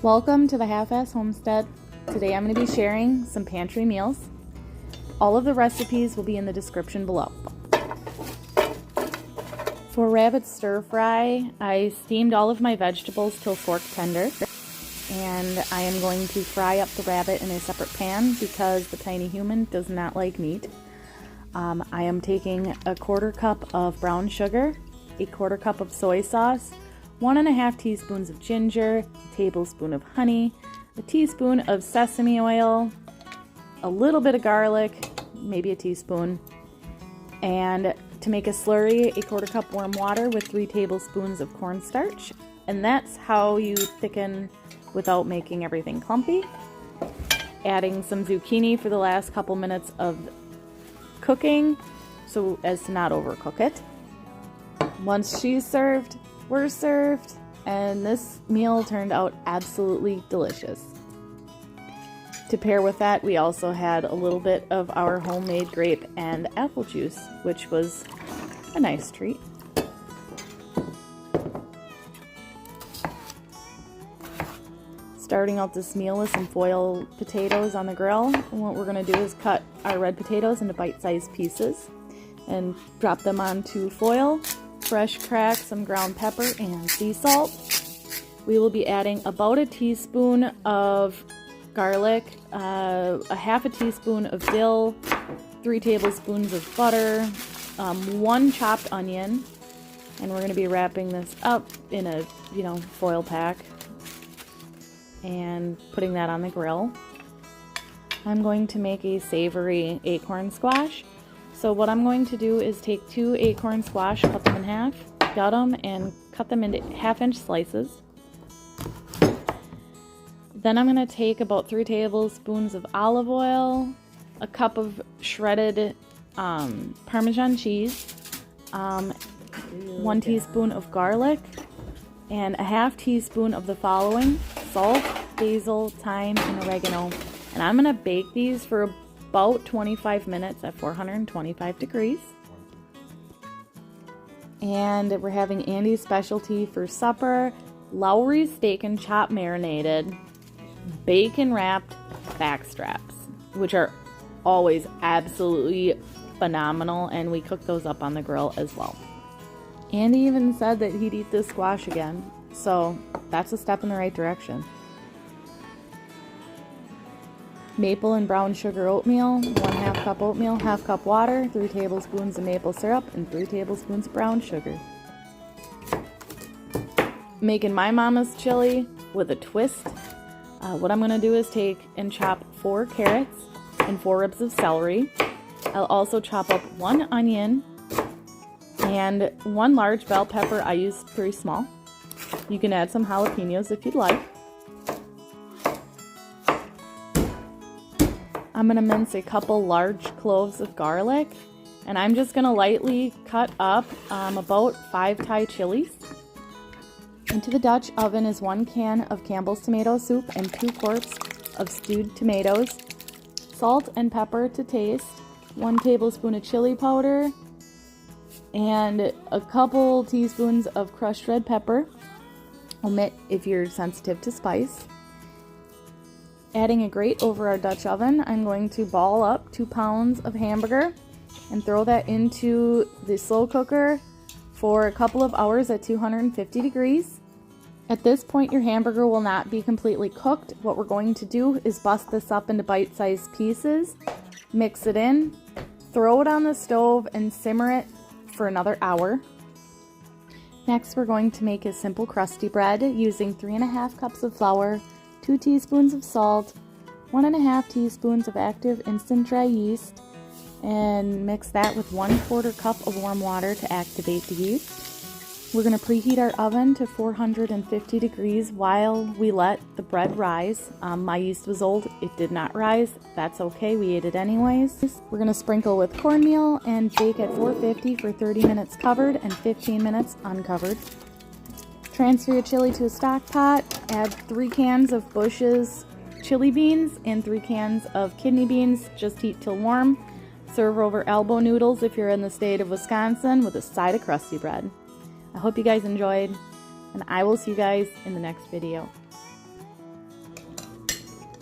Welcome to the Half-Ass Homestead. Today I'm going to be sharing some pantry meals. All of the recipes will be in the description below. For rabbit stir fry, I steamed all of my vegetables till fork tender. And I am going to fry up the rabbit in a separate pan because the tiny human does not like meat. I am taking a 1/4 cup of brown sugar, a 1/4 cup of soy sauce, 1½ teaspoons of ginger, a tablespoon of honey, a teaspoon of sesame oil, a little bit of garlic, maybe a teaspoon, and to make a slurry, a 1/4 cup warm water with 3 tablespoons of corn starch. And that's how you thicken without making everything clumpy. Adding some zucchini for the last couple minutes of cooking so as to not overcook it. Once she's served, we're served, and this meal turned out absolutely delicious. To pair with that, we also had a little bit of our homemade grape and apple juice, which was a nice treat. Starting out this meal with some foil potatoes on the grill. And what we're going to do is cut our red potatoes into bite-sized pieces and drop them onto foil. Fresh crack, some ground pepper, and sea salt. We will be adding about a teaspoon of garlic, a 1/2 teaspoon of dill, 3 tablespoons of butter, 1 chopped onion, and we're going to be wrapping this up in a foil pack and putting that on the grill. I'm going to make a savory acorn squash. So what I'm going to do is take 2 acorn squash, cut them in half, gut them, and cut them into 1/2-inch slices. Then I'm going to take about 3 tablespoons of olive oil, a cup of shredded Parmesan cheese, 1 teaspoon of garlic, and a 1/2 teaspoon of the following: salt, basil, thyme, and oregano. And I'm going to bake these for about 25 minutes at 425 degrees. And we're having Andy's specialty for supper: Lowry steak and chop marinated, bacon wrapped back straps, which are always absolutely phenomenal, and we cook those up on the grill as well. Andy even said that he'd eat this squash again, so that's a step in the right direction. Maple and brown sugar oatmeal, 1/2 cup oatmeal, 1/2 cup water, 3 tablespoons of maple syrup, and 3 tablespoons of brown sugar. Making my mama's chili with a twist. What I'm going to do is take and chop 4 carrots and 4 ribs of celery. I'll also chop up 1 onion and 1 large bell pepper. I use pretty small. You can add some jalapenos if you'd like. I'm going to mince a couple large cloves of garlic, and I'm just going to lightly cut up about 5 Thai chilies. Into the Dutch oven is 1 can of Campbell's tomato soup and 2 quarts of stewed tomatoes, salt and pepper to taste, 1 tablespoon of chili powder, and a couple teaspoons of crushed red pepper. Omit if you're sensitive to spice. Adding a grate over our Dutch oven, I'm going to ball up 2 pounds of hamburger and throw that into the slow cooker for a couple of hours at 250 degrees. At this point, your hamburger will not be completely cooked. What we're going to do is bust this up into bite-sized pieces, mix it in, throw it on the stove, and simmer it for another hour. Next, we're going to make a simple crusty bread using 3½ cups of flour, 2 teaspoons of salt, 1½ teaspoons of active instant dry yeast, and mix that with 1/4 cup of warm water to activate the yeast. We're going to preheat our oven to 450 degrees while we let the bread rise. My yeast was old, it did not rise. That's okay, we ate it anyways. We're going to sprinkle with cornmeal and bake at 450 for 30 minutes covered and 15 minutes uncovered. Transfer your chili to a stock pot, add 3 cans of Bush's chili beans and 3 cans of kidney beans. Just heat till warm. Serve over elbow noodles if you're in the state of Wisconsin with a side of crusty bread. I hope you guys enjoyed, and I will see you guys in the next video.